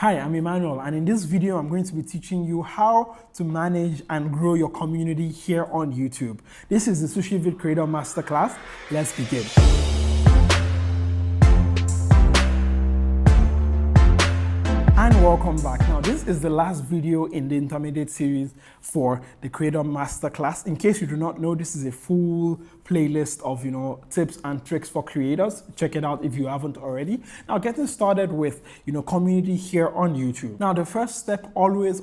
Hi, I'm Emmanuel, and in this video, I'm going to be teaching you how to manage and grow your community here on YouTube. This is the Sushivid Creator Masterclass. Let's begin. And welcome back. Now, this is the last video in the intermediate series for the Creator Masterclass. In case you do not know, this is a full playlist of tips and tricks for creators. Check it out if you haven't already. Now, getting started with community here on YouTube. Now, the first step always,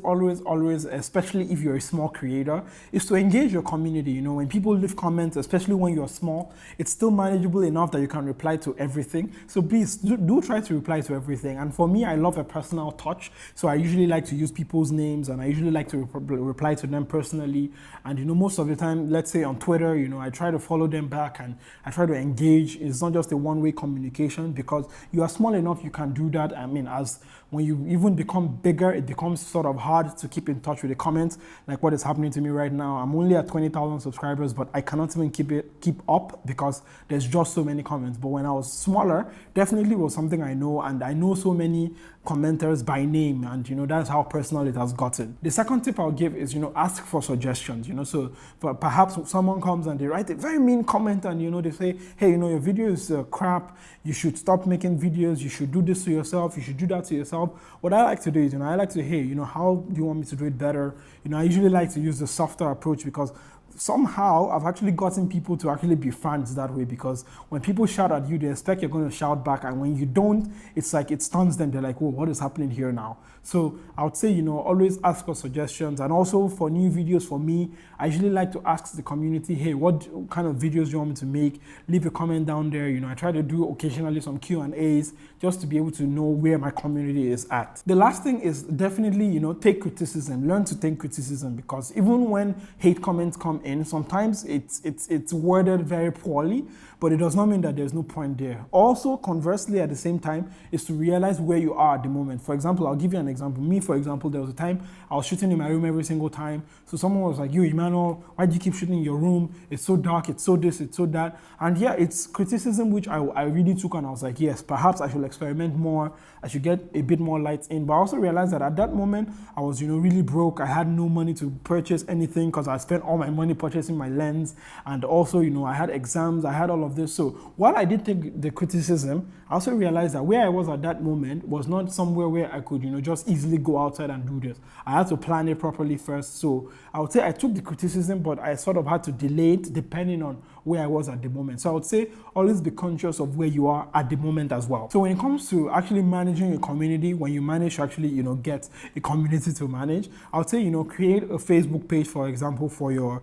especially if you're a small creator, is to engage your community. When people leave comments, especially when you're small, it's still manageable enough that you can reply to everything. So please do try to reply to everything. And for me, I love a personal touch, so I usually like to use people's names, and I usually like to reply to them personally. And most of the time, let's say on Twitter, I try to follow them back and I try to engage. It's not just a one-way communication, because you are small enough you can do that. I mean, as when you even become bigger, it becomes sort of hard to keep in touch with the comments, like what is happening to me right now. I'm only at 20,000 subscribers, but I cannot even keep up because there's just so many comments. But when I was smaller, definitely was something I know, and I know so many commenters by name, and that's how personal it has gotten. The second tip I'll give is ask for suggestions. So perhaps someone comes and they write a very mean comment, and they say, hey, your video is crap, you should stop making videos, you should do this to yourself, you should do that to yourself. What I like to do is I like to, hey, how do you want me to do it better? I usually like to use the softer approach, because somehow I've actually gotten people to actually be fans that way, because when people shout at you, they expect you're going to shout back, and when you don't, it's like it stuns them. They're like, whoa, what is happening here now? So I would say, always ask for suggestions. And also for new videos, for me, I usually like to ask the community, hey, what kind of videos do you want me to make? Leave a comment down there. I try to do occasionally some Q&As just to be able to know where my community is at. The last thing is definitely, take criticism. Learn to take criticism, because even when hate comments come in, sometimes it's worded very poorly, but it does not mean that there's no point there. Also, conversely, at the same time, is to realize where you are at the moment. For example, I'll give you an example. Me, for example, there was a time I was shooting in my room every single time. So someone was like, yo, Emmanuel, why do you keep shooting in your room? It's so dark, it's so this, it's so that. And yeah, it's criticism which I really took, and I was like, yes, perhaps I should experiment more. I should get a bit more lights in. But I also realized that at that moment, I was, really broke. I had no money to purchase anything, because I spent all my money purchasing my lens. And also, I had exams, I had all of this. So while I did take the criticism, I also realized that where I was at that moment was not somewhere where I could, just easily go outside and do this. I had to plan it properly first. So I would say I took the criticism, but I sort of had to delay it depending on where I was at the moment. So I would say always be conscious of where you are at the moment as well. So when it comes to actually managing a community, when you manage to actually, get a community to manage, I would say, create a Facebook page, for example, for your,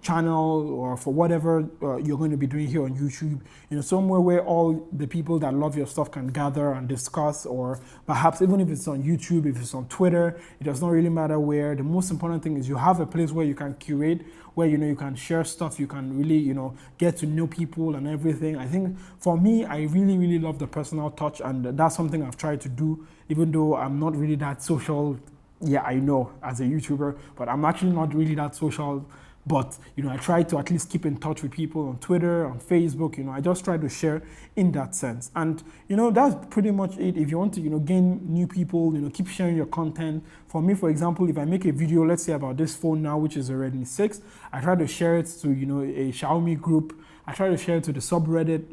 channel, or for whatever you're going to be doing here on YouTube, somewhere where all the people that love your stuff can gather and discuss. Or perhaps even if it's on YouTube, if it's on Twitter, it does not really matter where. The most important thing is you have a place where you can curate, where you can share stuff, you can really get to know people and everything. I think for me, I really love the personal touch, and that's something I've tried to do, even though I'm not really that social. Yeah, I know, as a YouTuber, but I'm actually not really that social. But I try to at least keep in touch with people on Twitter, on Facebook. I just try to share in that sense. And that's pretty much it. If you want to gain new people, keep sharing your content. For me, for example, if I make a video, let's say about this phone now, which is a Redmi 6, I try to share it to a Xiaomi group. I try to share it to the subreddit,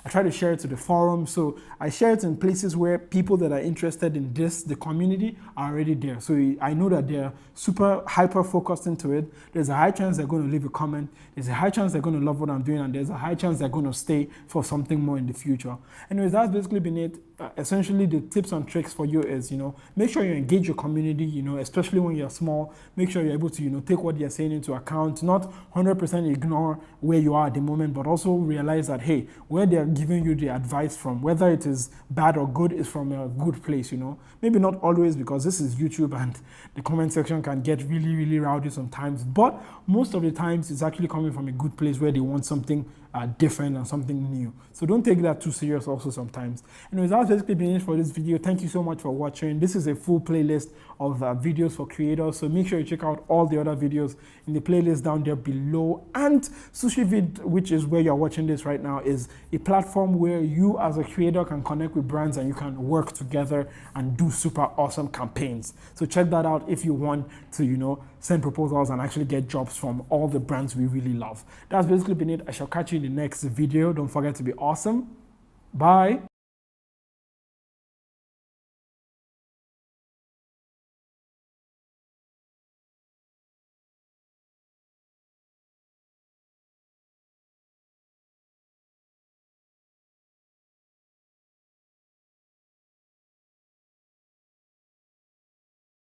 I try to share it to the forum. So I share it in places where people that are interested in the community, are already there. So I know that they're super hyper focused into it. There's a high chance they're going to leave a comment. There's a high chance they're going to love what I'm doing, and there's a high chance they're going to stay for something more in the future. Anyways, that's basically been it. Essentially, the tips and tricks for you is, make sure you engage your community, especially when you're small. Make sure you're able to, take what they're saying into account, not 100% ignore where you are at the moment, but also realize that, hey, where they're giving you the advice from, whether it is bad or good, is from a good place, Maybe not always, because this is YouTube and the comment section can get really rowdy sometimes, but most of the times it's actually coming from a good place where they want something different and something new. So don't take that too serious also sometimes. Anyways, that's basically been it for this video. Thank you so much for watching. This is a full playlist of videos for creators, so make sure you check out all the other videos in the playlist down there below. And Sushivid, which is where you're watching this right now, is a platform where you as a creator can connect with brands and you can work together and do super awesome campaigns. So check that out if you want to, you know, send proposals and actually get jobs from all the brands we really love. That's basically been it. I shall catch you in the next video. Don't forget to be awesome. Bye.